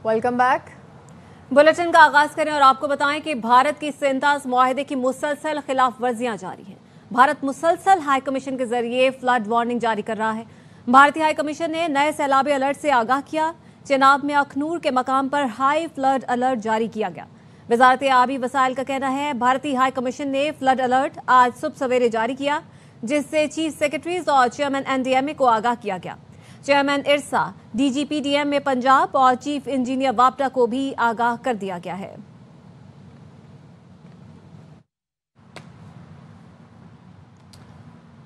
Welcome back. Bulletin का आगाज करें और आपको बताएं कि भारत की सेंताज मुआहदे की मुसलसल खिलाफ वर्जियां जारी हैं। भारत मुसलसल हाई कमीशन के जरिए फ्लड वार्निंग जारी कर रहा है। भारतीय हाई कमीशन ने नए सैलाबी अलर्ट से आगाह किया। चेनाब में अखनूर के मकाम पर हाई फ्लड अलर्ट जारी किया गया। वजारत आबी वसाइल का कहना है भारतीय हाई कमीशन ने फ्लड अलर्ट आज सुबह सवेरे जारी किया, जिससे चीफ सेक्रेटरीज और चेयरमैन एनडीएमए को आगाह किया गया। चेयरमैन इरसा, डीजीपीडीएम में पंजाब और चीफ इंजीनियर वापटा को भी आगाह कर दिया गया है।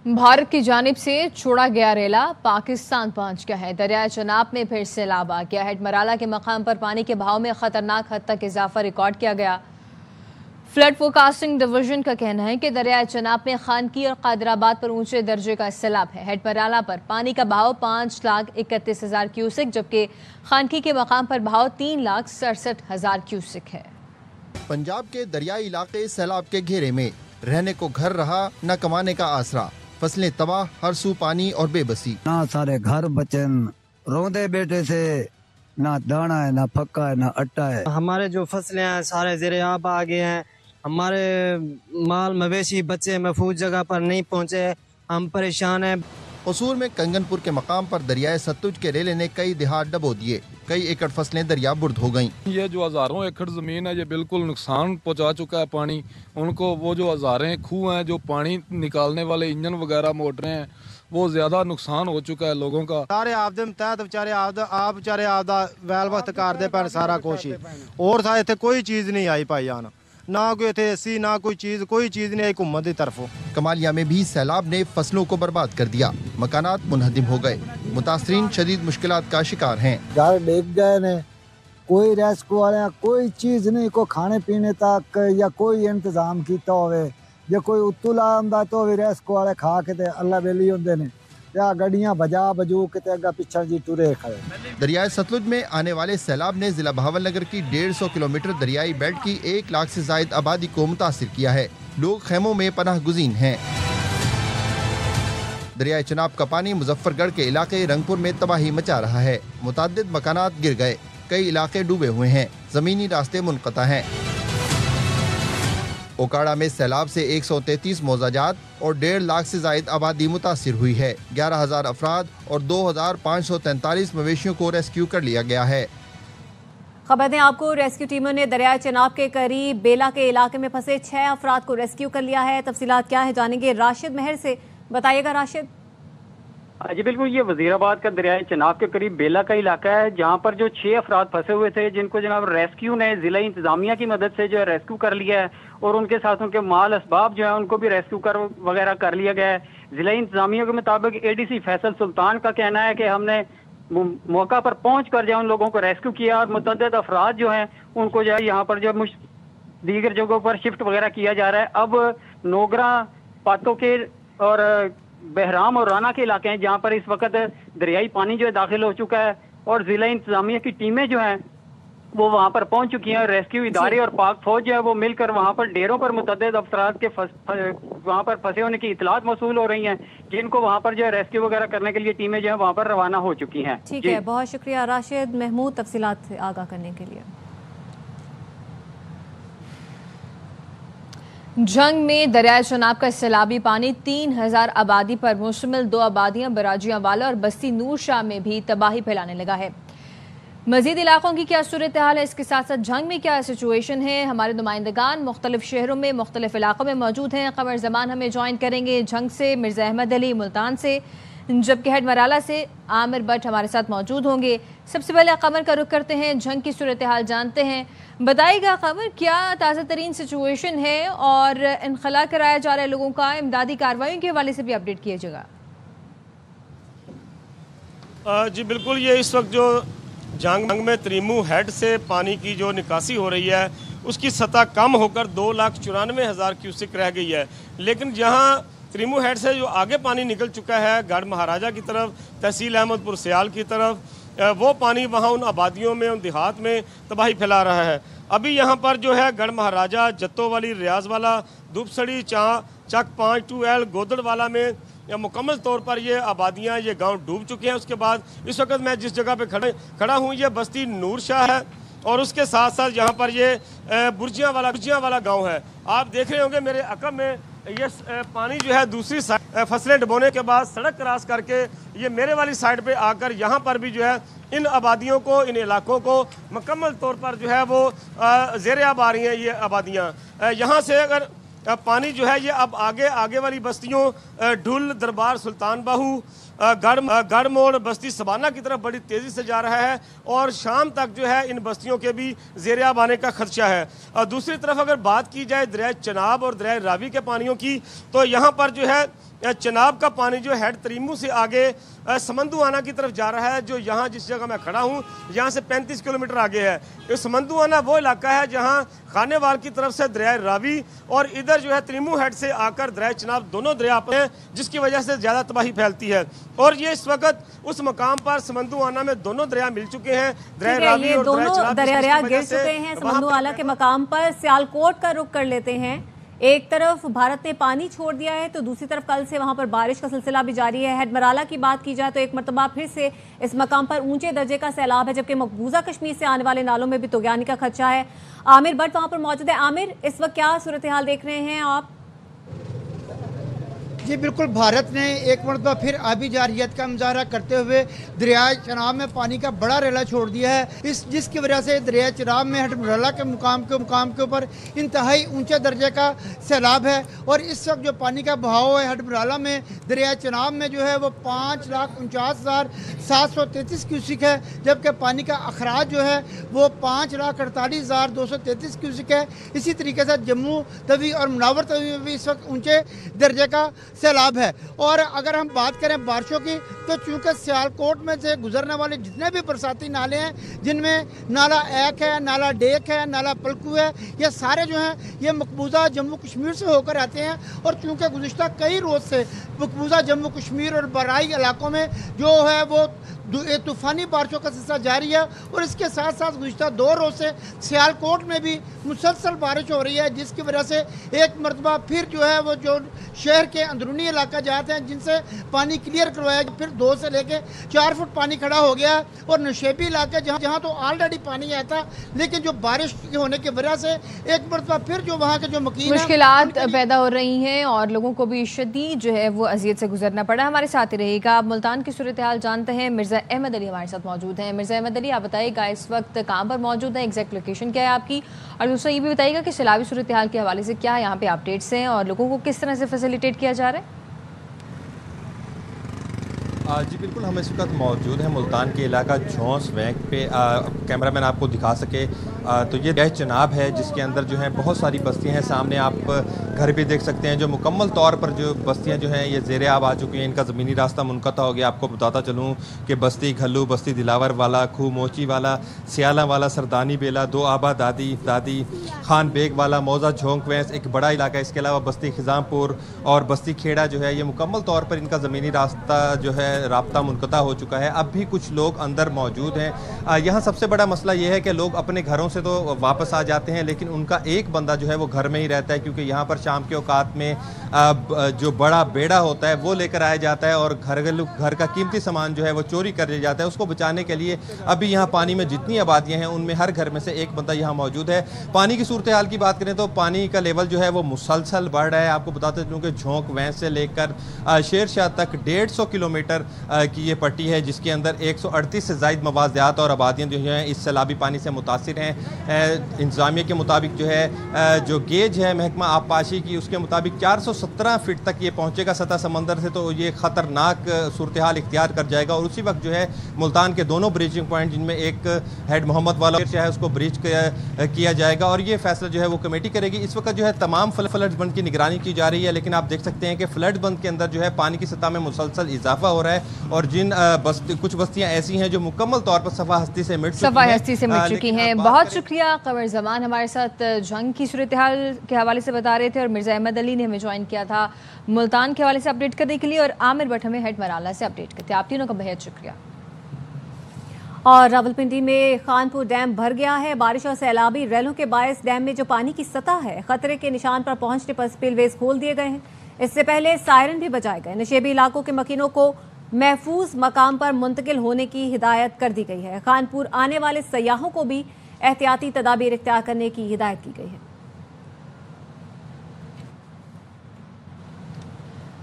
भारत की जानिब से छोड़ा गया रेला पाकिस्तान पहुंच गया है। दरियाए चनाब में फिर सैलाब आ गया है। मराला के मकाम पर पानी के बहाव में खतरनाक हद तक इजाफा रिकॉर्ड किया गया। फ्लड फोरकास्टिंग डिवीजन का कहना है कि दरियाए चनाब में खानकी और कादराबाद पर ऊंचे दर्जे का सैलाब है। हेड मराला पर पानी का बहाव 5,31,000 क्यूसिक, जबकि खानकी के मकाम पर बहाव 3,67,000 क्यूसिक है। पंजाब के दरियाई इलाके सैलाब के घेरे में, रहने को घर रहा न कमाने का आसरा, फसलें तबाह, हर सू पानी और बेबसी। ना सारे घर बचन रोंदे बेटे से, ना दाना है, ना पक्का है, ना अट्टा है। हमारे जो फसलें हैं सारे ज़ेरे आब आ गए हैं। हमारे माल मवेशी बच्चे महफूज जगह पर नहीं पहुँचे, हम परेशान हैं। कसूर में कंगनपुर के मकाम पर दरियाए सतलुज के रेले ने कई देहात डबो दिए, कई एकड़ फसलें दरिया बुर्द हो गईं। ये जो हज़ारों एकड़ ज़मीन है ये बिल्कुल नुकसान पहुंचा चुका है पानी उनको। वो जो हज़ारें खूह हैं, जो पानी निकालने वाले इंजन वगैरह मोटरें हैं, वो ज़्यादा नुकसान हो चुका है लोगों का। सारे आपदे तहत बेचारे आप बेचारे आपदा वैल वक्त करते पर सारा कुछ ही, और था इतने कोई चीज़ नहीं आई पाई जान, ना कोई इतने एसी, ना कोई चीज़ नहीं आई हुकूमत की तरफों। कमालिया में भी सैलाब ने फसलों को बर्बाद कर दिया, मकानात मुनहदिम हो गए, मुतासरीन शदीद मुश्किलात का शिकार हैं। घर डेग गए ने, कोई रेस्क्यू वाले कोई चीज़ नहीं, को खाने पीने तक या कोई इंतजाम किया होवे, या कोई उत्तुला आंदा तो भी रेस्क्यू वाले खा के ते अल्लाह बेली होंदे ने, या गड्डियां बजा बजू के ते अगा पिछा जी टुरे खड़े। दरियाए सतलुज में आने वाले सैलाब ने जिला बहावलनगर की 150 किलोमीटर दरियाई बेल्ट की 1 लाख से जायद आबादी को मुतासिर किया है। लोग खेमों में पनाह गुज़ीन हैं। दरियाए चनाब का पानी मुजफ्फरगढ़ के इलाके रंगपुर में तबाही मचा रहा है। मुताद्दिद मकानात गिर गए, कई इलाके डूबे हुए हैं, जमीनी रास्ते मुनक़ता हैं। ओकाड़ा में सैलाब से 133 मौजाजात और 1.5 लाख से जायद आबादी मुतासिर हुई है। 11,000 अफराद और 2,543 मवेशियों को रेस्क्यू कर लिया गया है। खबर दें आपको, रेस्क्यू टीमों ने दरियाए चनाब के करीब बेला के इलाके में फंसे 6 अफराद को रेस्क्यू कर लिया है। तफसीलात क्या है जानेंगे राशिद मेहर से। बताइएगा राशिद। जी बिल्कुल, ये वजीराबाद का दरियाए चनाब के करीब बेला का इलाका है, जहां पर जो 6 अफराद फंसे हुए थे, जिनको जनाब रेस्क्यू ने जिला इंतजामिया की मदद से जो है रेस्क्यू कर लिया है, और उनके साथ उनके माल असबाब जो है उनको भी रेस्क्यू कर लिया गया है। जिला इंतजामिया के मुताबिक एडीसी फैसल सुल्तान का कहना है कि हमने मौका पर पहुंच कर जो उन लोगों को रेस्क्यू किया, और मुतअद्दिद अफराद जो हैं उनको जो है यहाँ पर जो दीगर जगहों पर शिफ्ट वगैरह किया जा रहा है। अब नोगरा, पातो के और बहराम और राना के इलाके हैं जहां पर इस वक्त दरियाई पानी जो है दाखिल हो चुका है, और जिला इंतजामिया की टीमें जो हैं वो वहां पर पहुंच चुकी हैं। रेस्क्यू इदारे और पाक फौज जो है वो मिलकर वहां पर डेरों पर मुतअद्दिद अफराद के वहां पर फंसे होने की इतलात मौसूल हो रही हैं, जिनको वहां पर जो है रेस्क्यू वगैरह करने के लिए टीमें जो है वहां पर रवाना हो चुकी हैं। ठीक है, बहुत शुक्रिया राशिद महमूद तफसीलात से आगाह करने के लिए। जंग में दरियाए चनाब का सैलाबी पानी 3,000 आबादी पर मुश्तमिल 2 आबादियां बराजियां वाला और बस्ती नूर शाह में भी तबाही फैलाने लगा है। मजीद इलाकों की क्या सूरत हाल है, इसके साथ साथ जंग में क्या सिचुएशन है, हमारे नुमाइंदगान मुख्तलिफ शहरों में मुख्तलिफ इलाकों में मौजूद हैं। कमर जमान हमें ज्वाइन करेंगे जंग से, मिर्जा अहमद अली मुल्तान से, जबकि हेड मराला से आमिर भट्ट हमारे साथ मौजूद होंगे। सबसे पहले कमर का रुख करते हैं, जंग की सूरत हाल जानते हैं। बताइएगा कमर, क्या ताज़ा तरीन सिचुएशन है और इनखला कराया जा रहा है लोगों का, इमदादी कार्रवाइयों के हवाले से भी अपडेट कीजिएगा। जी बिल्कुल, ये इस वक्त जो जंग में त्रिमू हेड से पानी की जो निकासी हो रही है उसकी सतह कम होकर 2,94,000 क्यूसिक रह गई है। लेकिन जहाँ त्रिमू हेड से जो आगे पानी निकल चुका है गढ़ महाराजा की तरफ, तहसील अहमदपुर सियाल की तरफ, वो पानी वहाँ उन आबादियों में, उन देहात में तबाही फैला रहा है। अभी यहाँ पर जो है गढ़ महाराजा, जत्तो वाली, रियाज वाला, दुबसड़ी, चक 5 2L, गोदड़ वाला में मुकम्मल तौर पर ये आबादियाँ, ये गांव डूब चुके हैं। उसके बाद इस वक्त मैं जिस जगह पे खड़ा हूँ ये बस्ती नूर शाह है और उसके साथ साथ यहाँ पर ये बुर्जियाँ वाला गाँव है। आप देख रहे होंगे मेरे अकब में ये पानी जो है दूसरी साइड फसलें डुबोने के बाद सड़क क्रॉस करके ये मेरे वाली साइड पे आकर यहाँ पर भी जो है इन आबादियों को, इन इलाकों को मुकम्मल तौर पर जो है वो ज़ेर आब आ रही हैं ये आबादियाँ। यहाँ से अगर पानी जो है ये अब आगे वाली बस्तियों ढुल, दरबार, सुल्तान बाहू, गढ़ मोड़, बस्ती सबाना की तरफ बड़ी तेज़ी से जा रहा है और शाम तक जो है इन बस्तियों के भी ज़ेर आब आने का खदशा है। और दूसरी तरफ अगर बात की जाए दरिया चनाब और दरिया रावी के पानियों की, तो यहाँ पर जो है चनाब का पानी जो हेड तरीमू से आगे समंदुआना की तरफ जा रहा है, जो यहाँ जिस जगह मैं खड़ा हूँ यहाँ से 35 किलोमीटर आगे है। ये समंदुआना वो इलाका है जहाँ खानेवाल की तरफ से दरिया रावी और इधर जो है तरीमू हेड से आकर दरिया चनाब दोनों दरिया हैं, जिसकी वजह से ज़्यादा तबाही फैलती है। और ये इस वक्त उस मकाम पर समंदुआना में दोनों दरिया मिल चुके हैं, दरिया रावी और दरिया गिर चुके हैं समंदुआना के मकाम पर। सियालकोट का रुख कर लेते हैं। एक तरफ भारत ने पानी छोड़ दिया है तो दूसरी तरफ कल से वहां पर बारिश का सिलसिला भी जारी है। हेडमराला की बात की जाए तो एक मरतबा फिर से इस मकाम पर ऊंचे दर्जे का सैलाब है, जबकि मकबूजा कश्मीर से आने वाले नालों में भी तुगयानी का खदशा है। आमिर भट्ट वहां पर मौजूद है। आमिर, इस वक्त क्या सूरत हाल देख रहे हैं आप? जी बिल्कुल, भारत ने एक मरतबा फिर आबी जारियत का मुजाहरा करते हुए दरिया चनाब में पानी का बड़ा रेला छोड़ दिया है, जिसकी वजह से दरिया चनाब में हेडमराला के मुकाम के ऊपर इंतहाई ऊंचे दर्जे का सैलाब है। और इस वक्त जो पानी का बहाव है हेडमराला में दरिया चनाब में जो है वो 5,49,733 क्यूसिक है, जबकि पानी का अखराज जो है वो 5,48,233 क्यूसिक है। इसी तरीके से जम्मू तवी और मुनावर तवी में भी इस वक्त ऊंचे दर्जे का सैलाब है। और अगर हम बात करें बारिशों की, तो चूंकि सियालकोट में से गुजरने वाले जितने भी बरसाती नाले हैं, जिनमें नाला एक है, नाला डेक है, नाला पलकू है, ये सारे जो हैं ये मकबूजा जम्मू कश्मीर से होकर आते हैं। और चूंकि गुज़िश्ता कई रोज़ से मकबूजा जम्मू कश्मीर और बराई इलाकों में जो है वो तूफ़ानी बारिशों का सिलसिला जारी है और इसके साथ साथ गुज़िश्ता 2 रोज़ से सियालकोट में भी मुसलसल बारिश हो रही है, जिसकी वजह से एक मरतबा फिर जो है वो जो शहर के अंदरूनी इलाका जाते हैं जिनसे पानी क्लियर करवाया, फिर 2 से लेके 4 फुट पानी खड़ा हो गया। और नशेबी इलाके जहाँ तो ऑलरेडी पानी आया था, लेकिन जो बारिश होने की वजह से एक मरतबा फिर जो वहाँ के जो मकीन मुश्किलात पैदा हो रही हैं और लोगों को भी शदीद जो है वो अजियत से गुजरना पड़ा। हमारे साथ ही रहिएगा। अब मुल्तान की सूरत हाल जानते हैं। मिर्ज़ा अहमद अली हमारे साथ मौजूद हैं। मिर्ज़ा अहमद अली, आप बताइएगा इस वक्त कहाँ पर मौजूद है, एग्जैक्ट लोकेशन क्या है आपकी, और दूसरा ये भी बताइएगा कि सैलाबी सूरत हाल के हवाले से क्या यहाँ पे अपडेट्स हैं और लोगों को किस तरह से फैसिलिटेट किया जा रहा है? जी बिल्कुल, हम इस वक्त मौजूद हैं मुल्तान के इलाका झोंस वैंक पे। कैमरामैन आपको दिखा सके तो ये दरिया चनाब है जिसके अंदर जो है बहुत सारी बस्तियां हैं। सामने आप घर भी देख सकते हैं, जो मुकम्मल तौर पर जो बस्तियां जो हैं ये ज़ेर आब आ चुकी हैं। इनका ज़मीनी रास्ता मुनक़ता हो गया। आपको बताता चलूँ कि बस्ती घल्लू, बस्ती दिलावर वाला, खूह मोची वाला, सियाला वाला, सरदानी बेला, 2 आबा, दादी खान बेग वाला, मौजा झोंक वैंस एक बड़ा इलाका है। इसके अलावा बस्ती खिजामपुर और बस्ती खेड़ा जो है ये मुकम्मल तौर पर इनका ज़मीनी रास्ता जो है राब्ता मुनक़ता हो चुका है। अब भी कुछ लोग अंदर मौजूद हैं। यहाँ सबसे बड़ा मसला ये है कि लोग अपने घरों से तो वापस आ जाते हैं, लेकिन उनका एक बंदा जो है वो घर में ही रहता है, क्योंकि यहाँ पर शाम के औकात में जो बड़ा बेड़ा होता है वो लेकर आया जाता है और घर का कीमती सामान जो है वो चोरी कर लिया जाता है। उसको बचाने के लिए अभी यहाँ पानी में जितनी आबादियाँ हैं उनमें हर घर में से एक बंदा यहाँ मौजूद है। पानी की सूरत हाल की बात करें तो पानी का लेवल जो है वो मुसलसल बढ़ रहा है। आपको बताते चलूँ कि झोंक वैंस से लेकर शेरशाह तक 150 किलोमीटर की ये पट्टी है, जिसके अंदर 138 से ज़ायद मवाज़ियात और आबादियाँ जो हैं इस सैलाबी पानी से मुतासिर हैं। इंतज़ामिया के मुताबिक जो है जो गेज है महकमा आबपाशी की, उसके मुताबिक 417 फीट तक ये पहुँचेगा सतह समंदर से, तो ये ख़तरनाक सूरत हाल इख्तियार कर जाएगा। और उसी वक्त जो है मुल्तान के दोनों ब्रीचिंग पॉइंट, जिनमें एक हेड मोहम्मद वाला है, उसको ब्रीच किया जाएगा और ये फैसला जो है वो कमेटी करेगी। इस वक्त जो है तमाम फ्लड बंद की निगरानी की जा रही है, लेकिन आप देख सकते हैं कि फ्लड बंद के अंदर जो है पानी की सतह में मुसलसल इजाफा हो रहा है और जिन कुछ बस्तियां ऐसी हैं जो मुकम्मल तौर पर सफा हस्ती से मिट चुकी हैं। बहुत शुक्रिया कमर जमान हमारे साथ जंग की सूरत हाल के हवाले से बता रहे थे, और मिर्ज़ा अहमद अली ने हमें ज्वाइन किया था मुल्तान के हवाले से अपडेट करने के लिए, और आमिर भट्ट हमें हेडमराला से अपडेट करते। आप तीनों का बेहद शुक्रिया। और रावलपिंडी में खानपुर डैम भर गया है। बारिश और सैलाबी रैलों के बायस डैम में जो पानी की सतह है खतरे के निशान पर पहुंचने पर स्पिलवेज खोल दिए गए हैं। اس سے پہلے سائرن بھی بجائے گئے۔ نشیبی علاقوں کے مکینوں کو محفوظ مقام پر منتقل ہونے کی ہدایت کر دی گئی ہے۔ خانپور آنے والے سیاحوں کو بھی احتیاطی تدابیر اختیار کرنے کی ہدایت کی گئی ہے۔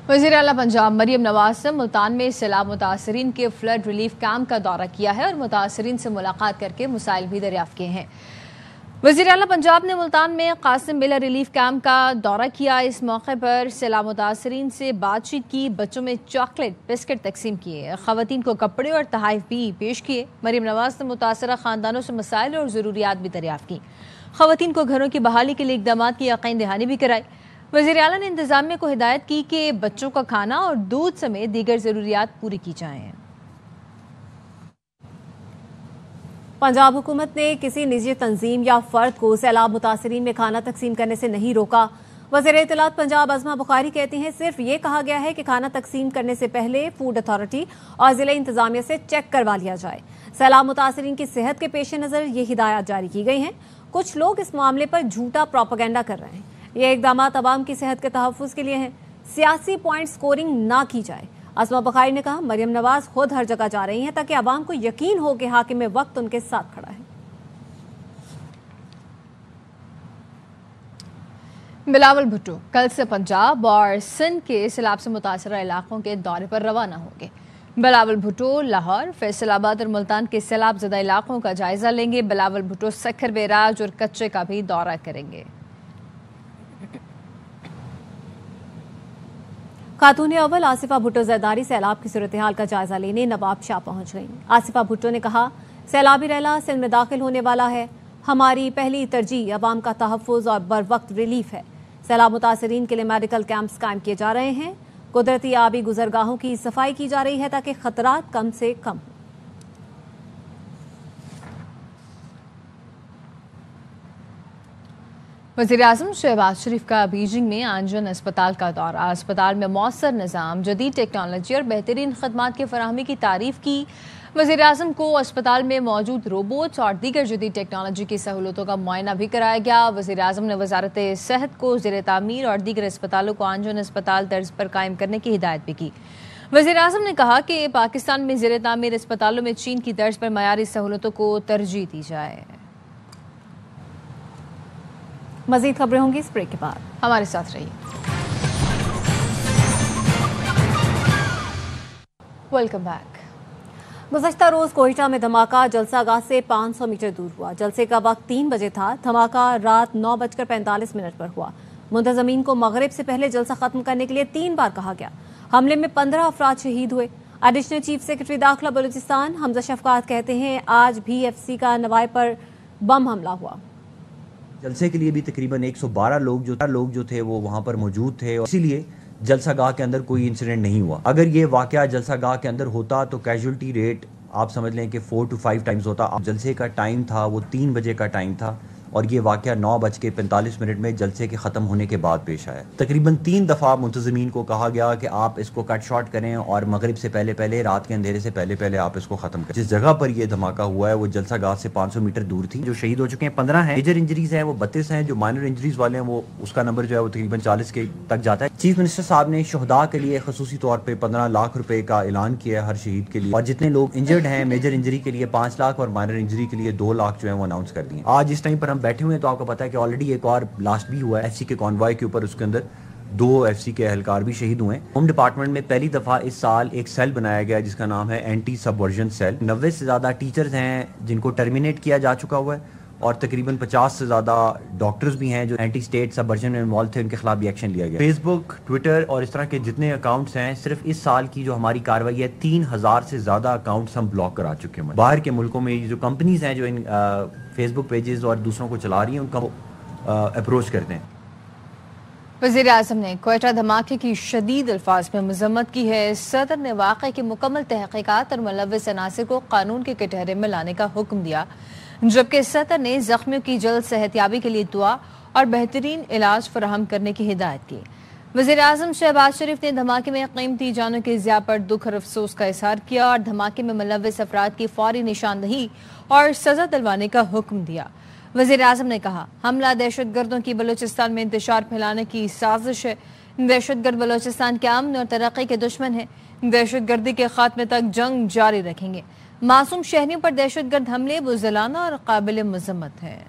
وزیر اعلیٰ پنجاب مریم نواز نے ملتان میں سیلاب متاثرین کے فلڈ ریلیف کیمپ کا دورہ کیا ہے اور متاثرین سے ملاقات کر کے مسائل بھی دریافت کیے ہیں۔ وزیر اعلیٰ پنجاب نے ملتان میں قاسم بلا ریلیف کیمپ کا دورہ کیا۔ اس موقع پر سیلاب متاثرین سے بات چیت کی، بچوں میں چاکلیٹ بسکٹ تقسیم کیے، خواتین کو کپڑے اور تحائف بھی پیش کیے۔ مریم نواز نے متاثرہ خاندانوں سے مسائل اور ضروریات بھی دریافت کی، خواتین کو گھروں کی بحالی کے لیے اقدامات کی یقین دہانی بھی کرائی۔ وزیر اعلیٰ نے انتظامیہ کو ہدایت کی کہ بچوں کا کھانا اور دودھ سمیت دیگر ضروریات پوری کی جائیں۔ پنجاب حکومت نے کسی نجی تنظیم یا فرد کو سیلاب متاثرین میں کھانا تقسیم کرنے سے نہیں روکا۔ وزیر اطلاعات پنجاب عظمہ بخاری کہتی ہیں صرف یہ کہا گیا ہے کہ کھانا تقسیم کرنے سے پہلے فوڈ اتھارٹی اور ضلع انتظامیہ سے چیک کروا لیا جائے۔ سیلاب متاثرین کی صحت کے پیش نظر یہ ہدایات جاری کی گئی ہیں۔ کچھ لوگ اس معاملے پر جھوٹا پروپیگنڈا کر رہے ہیں۔ یہ اقدامات عوام کی صحت کے تحفظ کے لیے ہیں، سیاسی پوائنٹ سکورنگ نہ کی جائے۔ عظمہ بخاری نے کہا مریم نواز خود ہر جگہ جا رہی ہیں تاکہ عوام کو یقین ہو کہ حاکم وقت ان کے ساتھ کھڑا ہے۔ بلاول بھٹو کل سے پنجاب اور سندھ کے سیلاب سے متاثرہ علاقوں کے دورے پر روانہ ہوں گے۔ بلاول بھٹو لاہور، فیصل آباد اور ملتان کے سیلاب زدہ علاقوں کا جائزہ لیں گے۔ بلاول بھٹو سکھر بیراج اور کچے کا بھی دورہ کریں گے۔ خاتون اول آصفہ بھٹو زرداری سیلاب کی صورتحال کا جائزہ لینے نواب شاہ پہنچ گئیں۔ آصفہ بھٹو نے کہا سیلابی ریلا سندھ میں داخل ہونے والا ہے، ہماری پہلی ترجیح عوام کا تحفظ اور بروقت ریلیف ہے۔ سیلاب متاثرین کے لیے میڈیکل کیمپس قائم کیے جا رہے ہیں، قدرتی آبی گزرگاہوں کی صفائی کی جا رہی ہے تاکہ خطرات کم سے کم ہوں۔ وزیر اعظم شہباز شریف کا بیجنگ میں آنجن اسپتال کا دورہ۔ اسپتال میں مؤثر نظام، جدید ٹیکنالوجی اور بہترین خدمات کی فراہمی کی تعریف کی۔ وزیر اعظم کو اسپتال میں موجود روبوٹس اور دیگر جدید ٹیکنالوجی کی سہولتوں کا معائنہ بھی کرایا گیا۔ وزیر اعظم نے وزارت صحت کو زیر تعمیر اور دیگر اسپتالوں کو آنجن اسپتال طرز پر قائم کرنے کی ہدایت بھی کی۔ وزیر اعظم نے کہا کہ پاکستان میں زیر تعمیر اسپتالوں میں چین کی طرز پر معیاری سہولتوں کو ترجیح دی جائے۔ مزید خبریں ہوں گی اس بریک کے بعد، ہمارے ساتھ رہیے۔ Welcome back. گزشتہ روز کوئٹہ میں دھماکہ جلسہ گاہ سے 500 میٹر دور ہوا۔ جلسے کا وقت 3 بجے تھا، دھماکہ رات 9:45 پر ہوا۔ منتظمین کو مغرب سے پہلے جلسہ ختم کرنے کے لیے 3 بار کہا گیا۔ حملے میں 15 افراد شہید ہوئے۔ ایڈیشنل چیف سیکرٹری داخلہ بلوچستان حمزہ شفقات کہتے ہیں آج بھی FCC کا نوائے پر بم حملہ ہوا۔ جلسے کے لیے بھی تقریباً 112 لوگ جو تھے وہ وہاں پر موجود تھے، اور اسی لیے جلسہ گاہ کے اندر کوئی انسیڈنٹ نہیں ہوا۔ اگر یہ واقعہ جلسہ گاہ کے اندر ہوتا تو کیجولٹی ریٹ آپ سمجھ لیں کہ 4 to 5 ٹائمز ہوتا۔ جلسے کا ٹائم تھا وہ 3 بجے کا ٹائم تھا، اور یہ واقعہ 9:45 میں جلسے کے ختم ہونے کے بعد پیش آیا۔ تقریباً 3 دفعہ منتظمین کو کہا گیا کہ آپ اس کو کٹ شارٹ کریں اور مغرب سے پہلے رات کے اندھیرے سے پہلے آپ اس کو ختم کریں۔ جس جگہ پر یہ دھماکہ ہوا ہے وہ جلسہ گاہ سے 500 میٹر دور تھی۔ جو شہید ہو چکے ہیں 15 ہیں، میجر انجریز ہیں وہ 32 ہیں، جو مائنر انجریز والے ہیں وہ اس کا نمبر جو ہے وہ تقریباً 40 کے تک جاتا ہے۔ چیف منسٹر صاحب نے شہداء کے لیے خصوصی طور پہ 15 لاکھ روپے کا اعلان کیا ہے ہر شہید کے لیے، اور جتنے لوگ انجرڈ ہیں میجر انجری کے لیے 5 لاکھ اور مائنر انجری کے لیے 2 لاکھ جو ہے وہ اناؤنس کر دیے۔ آج اس ٹائم پر ہم بیٹھے ہوئے ہیں تو آپ کو پتا ہے کہ آلریڈی ایک اور بلاسٹ بھی ہوا ہے FCC کے کانوائے کے اوپر، اس کے اندر 2 FCC کے اہلکار بھی شہید ہوئے ہیں۔ ہوم ڈپارٹمنٹ میں پہلی دفعہ اس سال ایک سیل بنایا گیا جس کا نام ہے اینٹی سبورژن سیل۔ 90 سے زیادہ ٹیچرز ہیں جن کو ٹرمینیٹ کیا جا چکا ہوا ہے، اور تقریباً 50 سے زیادہ ڈاکٹرز بھی ہیں جو اینٹی اسٹیٹ سبورژن میں انوالو تھے، ان کے خلاف بھی ایکشن لیا گیا۔ فیس بک، ٹویٹر اور اس طرح کے جتنے اکاؤنٹس ہیں، صرف اس سال کی جو ہماری کارروائی ہے 3000 سے زیادہ اکاؤنٹس ہم بلاک کرا چکے ہیں۔ باہر کے ملکوں میں جو کمپنیز ہیں جو ان فیس بک پیجز اور دوسروں کو چلا رہی ہیں ان کا اپروچ کرتے ہیں۔ وزیر اعظم نے کوئٹہ دھماکے کی شدید الفاظ میں مذمت کی ہے۔ صدر نے واقعے کی مکمل تحقیقات اور ملوث عناصر کو قانون کے کٹہرے میں لانے کا حکم دیا، جبکہ صدر نے زخمیوں کی جلد صحت یابی کے لیے دعا اور بہترین علاج فراہم کرنے کی ہدایت کی۔ وزیر اعظم شہباز شریف نے دھماکے میں قیمتی جانوں کی ضیاع پر دکھ اور افسوس کا اظہار کیا اور دھماکے میں ملوث افراد کی فوری نشاندہی اور سزا دلوانے کا حکم دیا۔ وزیر اعظم نے کہا حملہ دہشت گردوں کی بلوچستان میں انتشار پھیلانے کی سازش ہے، دہشت گرد بلوچستان کے امن اور ترقی کے دشمن ہیں، دہشت گردی کے خاتمے تک جنگ جاری رکھیں گے۔ معصوم شہریوں پر دہشت گرد حملے بزدلانہ اور قابل مذمت ہے۔